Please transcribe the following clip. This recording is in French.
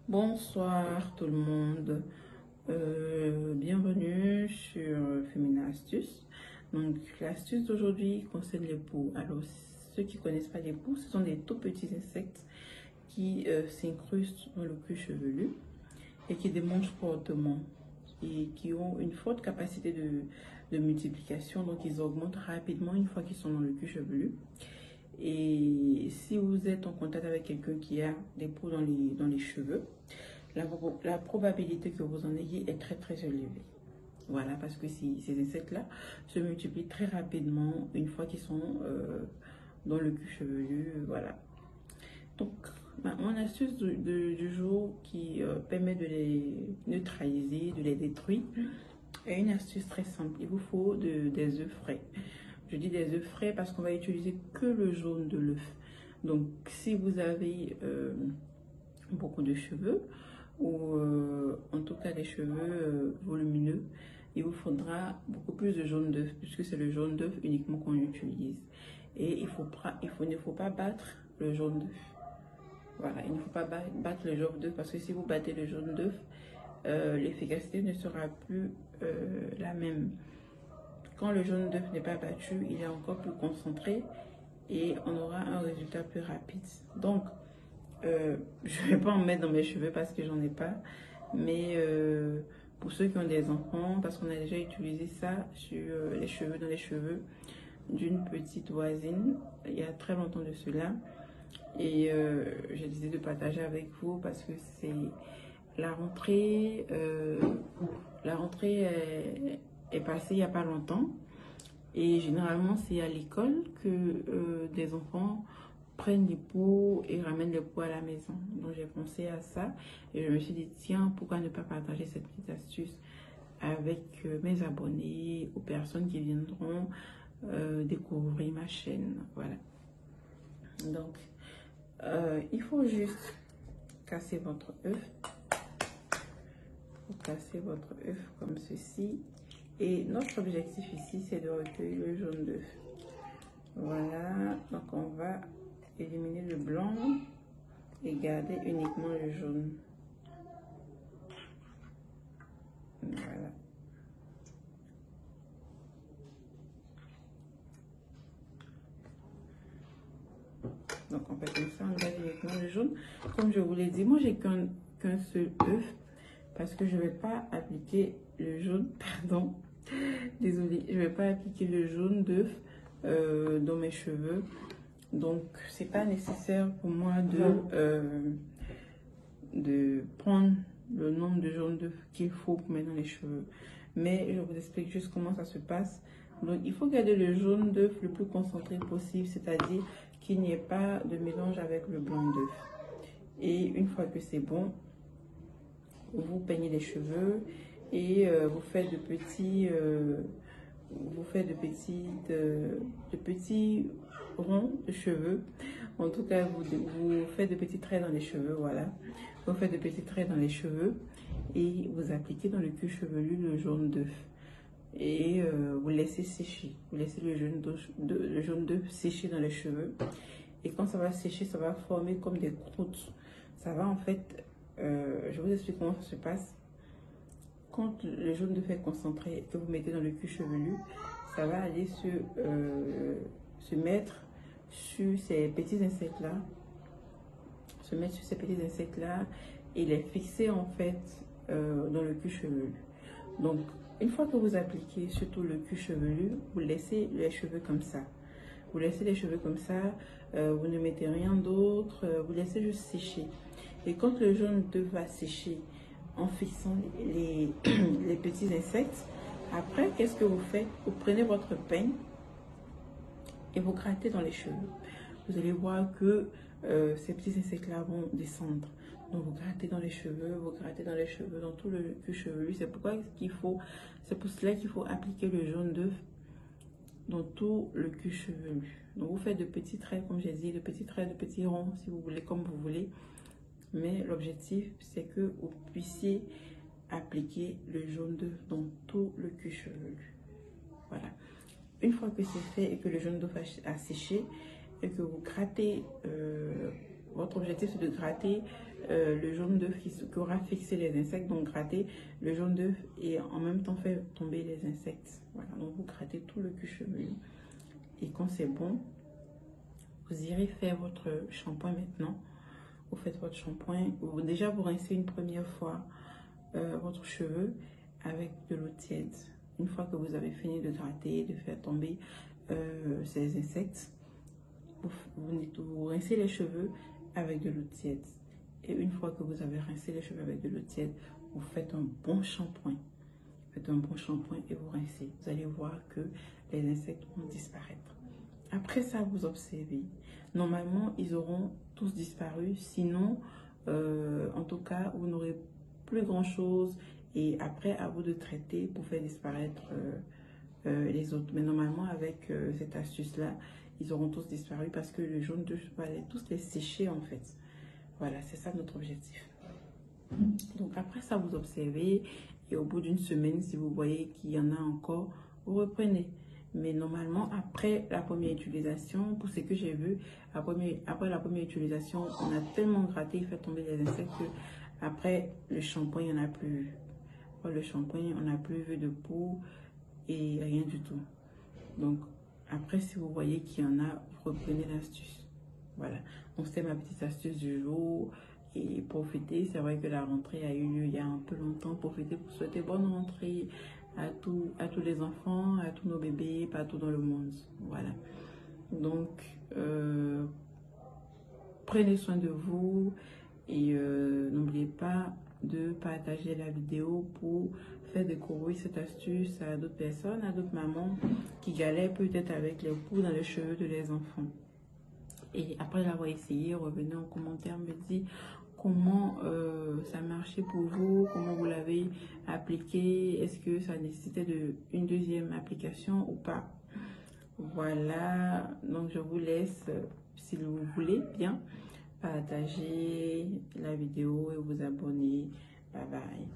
Bonsoir tout le monde, bienvenue sur Féminin Astuce. Donc l'astuce d'aujourd'hui concerne les poux. Alors ceux qui ne connaissent pas les poux, ce sont des tout petits insectes qui s'incrustent dans le cuir chevelu et qui démangent fortement et qui ont une forte capacité de multiplication. Donc ils augmentent rapidement une fois qu'ils sont dans le cuir chevelu. Et si vous êtes en contact avec quelqu'un qui a des poux dans les cheveux, la probabilité que vous en ayez est très élevée. Voilà, parce que ces insectes-là se multiplient très rapidement une fois qu'ils sont dans le cuir chevelu. Voilà. Donc, mon astuce du jour qui permet de les neutraliser, de les détruire, est une astuce très simple. Il vous faut des œufs frais. Je dis des œufs frais parce qu'on va utiliser que le jaune de l'œuf. Donc, si vous avez beaucoup de cheveux ou en tout cas des cheveux volumineux, il vous faudra beaucoup plus de jaune d'œuf puisque c'est le jaune d'œuf uniquement qu'on utilise. Et il ne faut pas battre le jaune d'œuf. Voilà, il ne faut pas battre le jaune d'œuf parce que si vous battez le jaune d'œuf, l'efficacité ne sera plus la même. Quand le jaune d'œuf n'est pas battu, il est encore plus concentré et on aura un résultat plus rapide. Donc, je ne vais pas en mettre dans mes cheveux parce que j'en ai pas. Mais pour ceux qui ont des enfants, parce qu'on a déjà utilisé ça sur les cheveux, dans les cheveux d'une petite voisine, il y a très longtemps de cela. Et j'ai décidé de partager avec vous parce que c'est la rentrée. La rentrée est passée il n'y a pas longtemps. Et généralement, c'est à l'école que des enfants prennent les poux et ramènent les poux à la maison. Donc, j'ai pensé à ça et je me suis dit, tiens, pourquoi ne pas partager cette petite astuce avec mes abonnés, aux personnes qui viendront découvrir ma chaîne. Voilà. Donc, il faut juste casser votre œuf. Vous cassez votre œuf comme ceci. Et notre objectif ici, c'est de recueillir le jaune d'œuf. Voilà, donc on va éliminer le blanc et garder uniquement le jaune. Voilà. Donc on fait comme ça, on garde uniquement le jaune. Comme je vous l'ai dit, moi j'ai qu'un seul œuf parce que je ne vais pas appliquer le jaune, pardon. Désolée, je ne vais pas appliquer le jaune d'œuf dans mes cheveux. Donc, c'est pas nécessaire pour moi de prendre le nombre de jaunes d'œuf qu'il faut pour mettre dans les cheveux. Mais je vous explique juste comment ça se passe. Donc, il faut garder le jaune d'œuf le plus concentré possible, c'est-à-dire qu'il n'y ait pas de mélange avec le blanc d'œuf. Et une fois que c'est bon, vous peignez les cheveux et vous faites de petits ronds de cheveux. En tout cas, vous faites de petits traits dans les cheveux, voilà. Vous faites de petits traits dans les cheveux et vous appliquez dans le cuir chevelu le jaune d'œuf. Et vous laissez sécher. Vous laissez le jaune d'œuf sécher dans les cheveux. Et quand ça va sécher, ça va former comme des croûtes. Ça va en fait, je vous explique comment ça se passe. Quand le jaune d'œuf est concentré que vous mettez dans le cuir chevelu, ça va aller se mettre sur ces petits insectes-là. Se mettre sur ces petits insectes-là et les fixer en fait dans le cuir chevelu. Donc, une fois que vous appliquez surtout le cuir chevelu, vous laissez les cheveux comme ça. Vous laissez les cheveux comme ça, vous ne mettez rien d'autre, vous laissez juste sécher. Et quand le jaune d'œuf va sécher, en fixant les petits insectes, après, qu'est-ce que vous faites? Vous prenez votre peigne et vous grattez dans les cheveux. Vous allez voir que ces petits insectes-là vont descendre. Donc, vous grattez dans les cheveux, vous grattez dans les cheveux, dans tout le cuir chevelu. C'est pour cela qu'il faut appliquer le jaune d'œuf dans tout le cuir chevelu. Donc, vous faites de petits traits, comme j'ai dit, de petits traits, de petits ronds, si vous voulez, comme vous voulez. Mais l'objectif, c'est que vous puissiez appliquer le jaune d'œuf dans tout le cuir chevelu. Voilà. Une fois que c'est fait et que le jaune d'œuf a séché et que vous grattez votre objectif c'est de gratter le jaune d'œuf qui aura fixé les insectes. Donc gratter le jaune d'œuf et en même temps faire tomber les insectes. Voilà, donc vous grattez tout le cuir chevelu. Et quand c'est bon, vous irez faire votre shampoing maintenant. Vous faites votre shampoing. Déjà, vous rincez une première fois votre cheveu avec de l'eau tiède. Une fois que vous avez fini de gratter, de faire tomber ces insectes, vous rincez les cheveux avec de l'eau tiède. Et une fois que vous avez rincé les cheveux avec de l'eau tiède, vous faites un bon shampoing. Faites un bon shampoing et vous rincez. Vous allez voir que les insectes vont disparaître. Après ça, vous observez. Normalement, ils auront tous disparu. Sinon, en tout cas, vous n'aurez plus grand-chose. Et après, à vous de traiter pour faire disparaître les autres. Mais normalement, avec cette astuce-là, ils auront tous disparu parce que le jaune d'œuf va tous les sécher en fait. Voilà, c'est ça notre objectif. Donc après ça, vous observez et au bout d'une semaine, si vous voyez qu'il y en a encore, vous reprenez. Mais normalement, après la première utilisation, pour ce que j'ai vu, après la première utilisation, on a tellement gratté, il fait tomber les insectes que après le shampoing, il n'y en a plus. Après le shampoing, on n'a plus vu de peau et rien du tout. Donc après, si vous voyez qu'il y en a, vous reprenez l'astuce. Voilà, donc c'était ma petite astuce du jour. Et profiter, c'est vrai que la rentrée a eu lieu il y a un peu longtemps. Profiter pour souhaiter bonne rentrée à tous les enfants, à tous nos bébés, partout dans le monde. Voilà. Donc, prenez soin de vous et n'oubliez pas de partager la vidéo pour faire découvrir cette astuce à d'autres personnes, à d'autres mamans qui galèrent peut-être avec les poux dans les cheveux de leurs enfants. Et après l'avoir essayé, revenez en commentaire, me dire comment ça marchait pour vous, comment vous l'avez appliqué, est-ce que ça nécessitait une deuxième application ou pas. Voilà, donc je vous laisse, si vous voulez bien, partager la vidéo et vous abonner. Bye bye.